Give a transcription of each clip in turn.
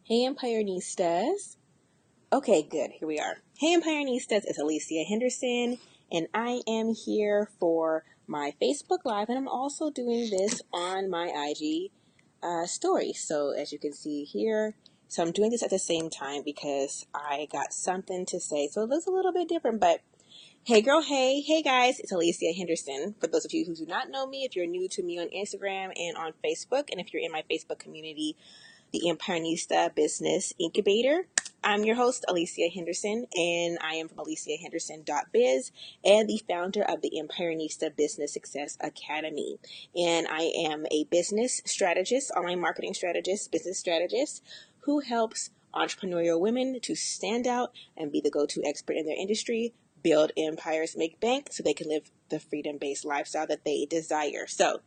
Hey Empirenistas. Okay, good. Here we are. Hey Empirenistas, it's Alicia Henderson, and I am here for my Facebook Live, and I'm also doing this on my IG story. So as you can see here, so I'm doing this at the same time because I got something to say. So it looks a little bit different, but hey girl, hey guys, it's Alicia Henderson. For those of you who do not know me, if you're new to me on Instagram and on Facebook, and if you're in my Facebook community, the Empirenista Business Incubator. I'm your host, Alicia Henderson, and I am from aliciahenderson.biz and the founder of the Empirenista Business Success Academy. And I am a business strategist, online marketing strategist, business strategist who helps entrepreneurial women to stand out and be the go-to expert in their industry, build empires, make bank so they can live the freedom-based lifestyle that they desire. So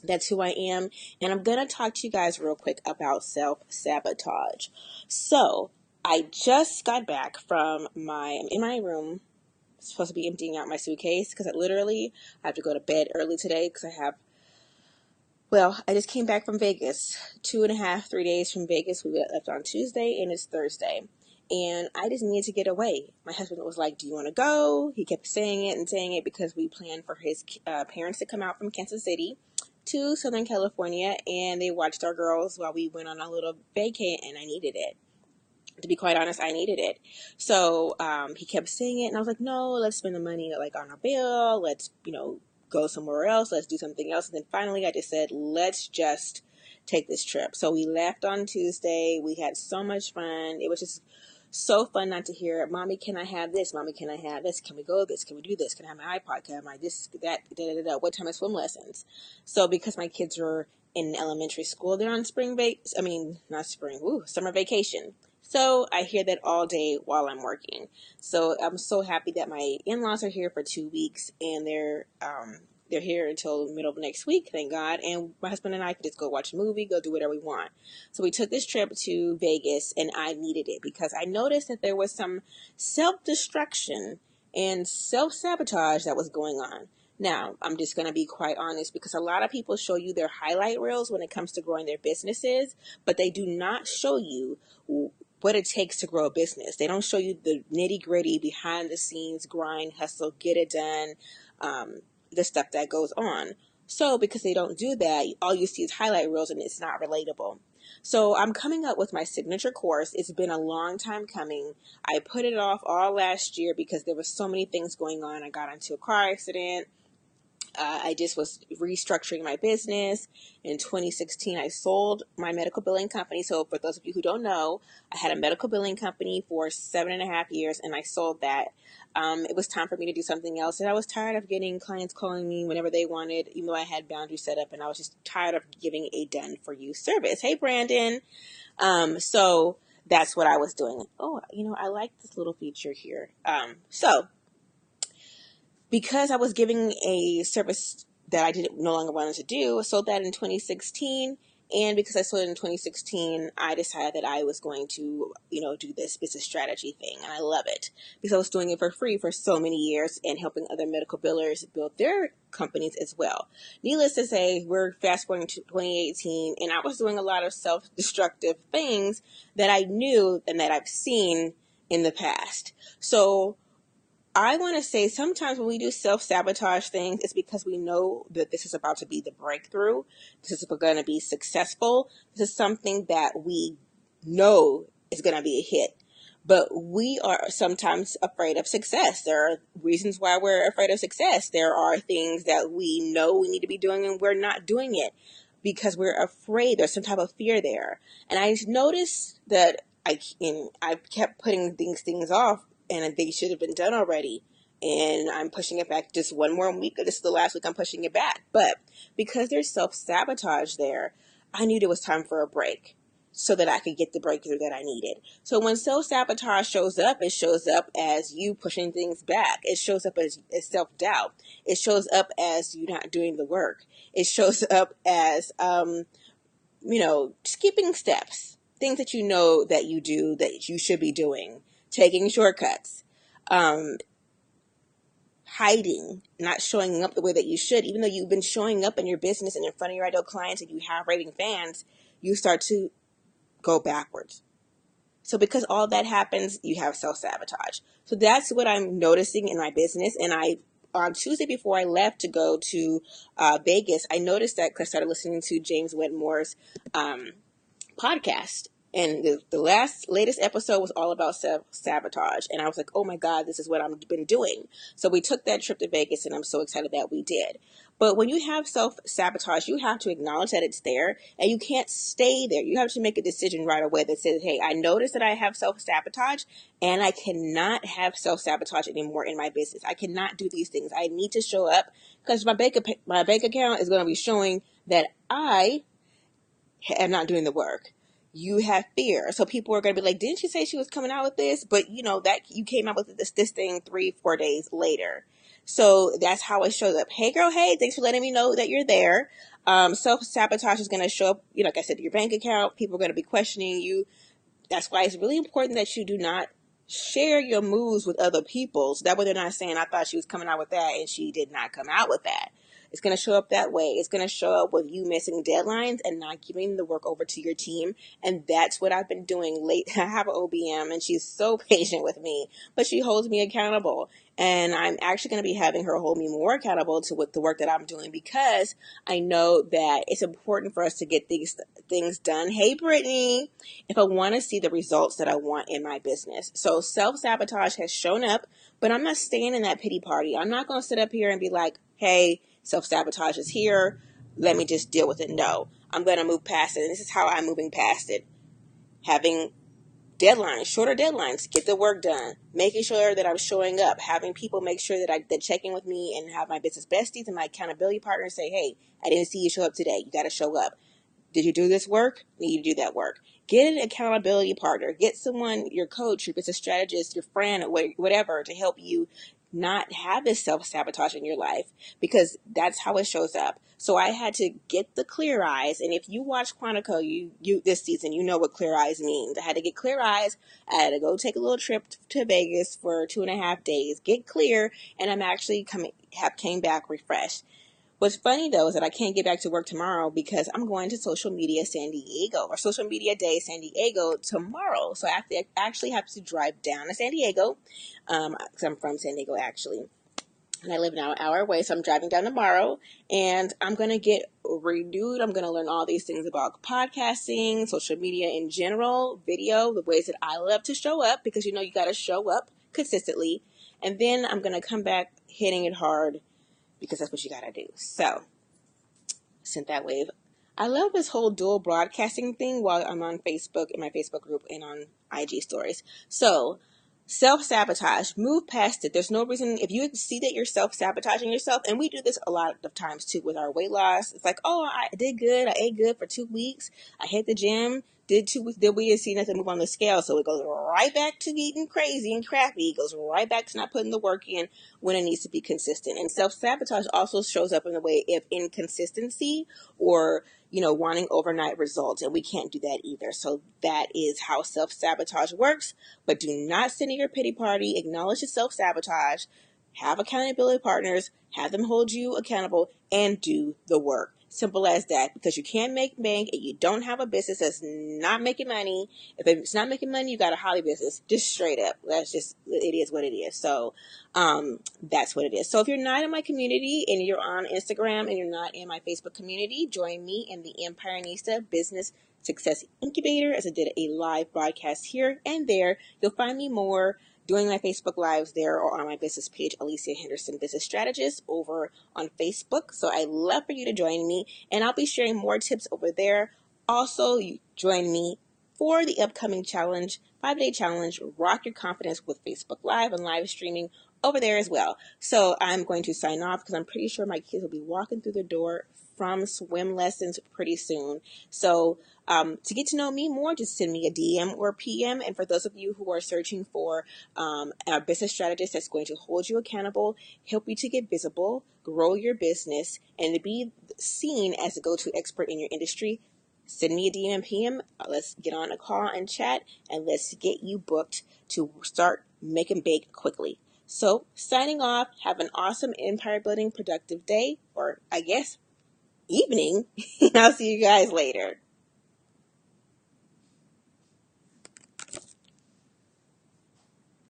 that's who I am, and I'm going to talk to you guys real quick about self-sabotage. So, I just got back I'm in my room, supposed to be emptying out my suitcase, because I have to go to bed early today, because I just came back from Vegas, 2.5, 3 days from Vegas. We left on Tuesday, and it's Thursday, and I just needed to get away. My husband was like, do you want to go? He kept saying it, because we planned for his parents to come out from Kansas City to Southern California, and they watched our girls while we went on a little vacay, and I needed it. To be quite honest, I needed it. So he kept saying it, and I was like, no, let's spend the money like on our bill. Let's, go somewhere else. Let's do something else. And then finally I just said, let's just take this trip. So we left on Tuesday. We had so much fun. It was just so fun not to hear, Mommy, can I have this? Mommy, can I have this? Can we go this? Can we do this? Can I have my iPod? Can I have my this, that, da. What time is swim lessons? So because my kids were in elementary school, they're on summer vacation. So I hear that all day while I'm working. So I'm so happy that my in-laws are here for 2 weeks, and they're here until the middle of next week, thank God. And my husband and I could just go watch a movie, go do whatever we want. So we took this trip to Vegas, and I needed it because I noticed that there was some self-destruction and self-sabotage that was going on. Now, I'm just going to be quite honest, because a lot of people show you their highlight reels when it comes to growing their businesses, but they do not show you what it takes to grow a business. They don't show you the nitty gritty, behind the scenes, grind, hustle, get it done, the stuff that goes on. So because they don't do that, all you see is highlight reels, and it's not relatable. So I'm coming up with my signature course. It's been a long time coming. I put it off all last year because there were so many things going on. I got into a car accident. I just was restructuring my business. In 2016, I sold my medical billing company. So for those of you who don't know, I had a medical billing company for 7.5 years, and I sold that. It was time for me to do something else, and I was tired of getting clients calling me whenever they wanted, even though I had boundaries set up, and I was just tired of giving a done-for-you service. Hey, Brandon. So that's what I was doing. Oh, I like this little feature here. Because I was giving a service that I no longer wanted to do, I sold that in 2016. And because I sold it in 2016, I decided that I was going to, do this business strategy thing. And I love it because I was doing it for free for so many years and helping other medical billers build their companies as well. Needless to say, we're fast forwarding to 2018, and I was doing a lot of self-destructive things that I knew and that I've seen in the past. So I want to say sometimes when we do self-sabotage things, it's because we know that this is about to be the breakthrough. This is going to be successful. This is something that we know is going to be a hit. But we are sometimes afraid of success. There are reasons why we're afraid of success. There are things that we know we need to be doing, and we're not doing it because we're afraid. There's some type of fear there. And I noticed that I kept putting these things off, and they should have been done already. And I'm pushing it back just one more week. This is the last week I'm pushing it back. But because there's self-sabotage there, I knew it was time for a break so that I could get the breakthrough that I needed. So when self-sabotage shows up, it shows up as you pushing things back. It shows up as self-doubt. It shows up as you not doing the work. It shows up as, skipping steps, things that you know that you do that you should be doing. Taking shortcuts, hiding, not showing up the way that you should, even though you've been showing up in your business and in front of your ideal clients and you have raving fans, you start to go backwards. So because all that happens, you have self-sabotage. So that's what I'm noticing in my business. And on Tuesday before I left to go to Vegas, I noticed that because I started listening to James Wedmore's podcast. And the latest episode was all about self-sabotage. And I was like, oh my God, this is what I've been doing. So we took that trip to Vegas, and I'm so excited that we did. But when you have self-sabotage, you have to acknowledge that it's there, and you can't stay there. You have to make a decision right away that says, hey, I noticed that I have self-sabotage, and I cannot have self-sabotage anymore in my business. I cannot do these things. I need to show up, because my bank account is going to be showing that I am not doing the work. You have fear. So people are going to be like, didn't you say she was coming out with this? But that you came out with this thing 3-4 days later. So that's how it shows up. Hey girl, hey, thanks for letting me know that you're there. Self-sabotage is going to show up, like I said, your bank account. People are going to be questioning you. That's why it's really important that you do not share your moves with other people. So that way they're not saying, I thought she was coming out with that and she did not come out with that. It's going to show up that way. It's going to show up with you missing deadlines and not giving the work over to your team. And that's what I've been doing late. I have an OBM and she's so patient with me, but she holds me accountable. And I'm actually going to be having her hold me more accountable to what the work that I'm doing, because I know that it's important for us to get these things done. Hey, Brittany, if I want to see the results that I want in my business. So self-sabotage has shown up, but I'm not staying in that pity party. I'm not going to sit up here and be like, hey, self-sabotage is here, let me just deal with it. No, I'm going to move past it. And this is how I'm moving past it. Having deadlines, shorter deadlines, get the work done, making sure that I'm showing up, having people make sure that they're checking with me, and have my business besties and my accountability partners say, hey, I didn't see you show up today. You got to show up. Did you do this work? You need to do that work. Get an accountability partner. Get someone, your coach, your business strategist, your friend, whatever, to help you not have this self-sabotage in your life, because that's how it shows up. So I had to get the clear eyes. And if you watch Quantico, you this season, you know what clear eyes means. I had to get clear eyes. I had to go take a little trip to Vegas for 2.5 days, get clear, and I'm actually came back refreshed. What's funny, though, is that I can't get back to work tomorrow because I'm going to Social Media San Diego, or Social Media Day San Diego tomorrow. So I actually have to drive down to San Diego, because I'm from San Diego, actually. And I live now an hour away, so I'm driving down tomorrow, and I'm going to get renewed. I'm going to learn all these things about podcasting, social media in general, video, the ways that I love to show up, because you got to show up consistently. And then I'm going to come back hitting it hard, because that's what you got to do. So, sent that wave. I love this whole dual broadcasting thing while I'm on Facebook, in my Facebook group, and on IG stories. So, self-sabotage, move past it. There's no reason, if you see that you're self-sabotaging yourself, and we do this a lot of times too with our weight loss. It's like, oh, I did good. I ate good for 2 weeks. I hit the gym. Did 2 weeks, then we didn't see nothing move on the scale. So it goes right back to eating crazy and crappy. It goes right back to not putting the work in when it needs to be consistent. And self-sabotage also shows up in the way of inconsistency, or wanting overnight results, and we can't do that either. So that is how self-sabotage works. But do not sit in your pity party. Acknowledge your self-sabotage. Have accountability partners. Have them hold you accountable, and do the work. Simple as that. Because you can't make bank and you don't have a business that's not making money. If it's not making money, you got a hobby business. Just straight up. It is what it is. So that's what it is. So if you're not in my community and you're on Instagram and you're not in my Facebook community, join me in the Empirenista Business Success Incubator, as I did a live broadcast here and there. You'll find me more doing my Facebook Lives there, or on my business page, Alicia Henderson Business Strategist, over on Facebook. So I'd love for you to join me, and I'll be sharing more tips over there. Also, you join me for the upcoming challenge, 5-day challenge, Rock Your Confidence with Facebook Live and live streaming over there as well. So I'm going to sign off because I'm pretty sure my kids will be walking through the door from swim lessons pretty soon. So to get to know me more, just send me a DM or PM. And for those of you who are searching for a business strategist that's going to hold you accountable, help you to get visible, grow your business, and to be seen as a go-to expert in your industry, send me a DM and PM. Let's get on a call and chat, and let's get you booked to start making bake quickly. So signing off, have an awesome empire building productive day, or I guess evening. I'll see you guys later.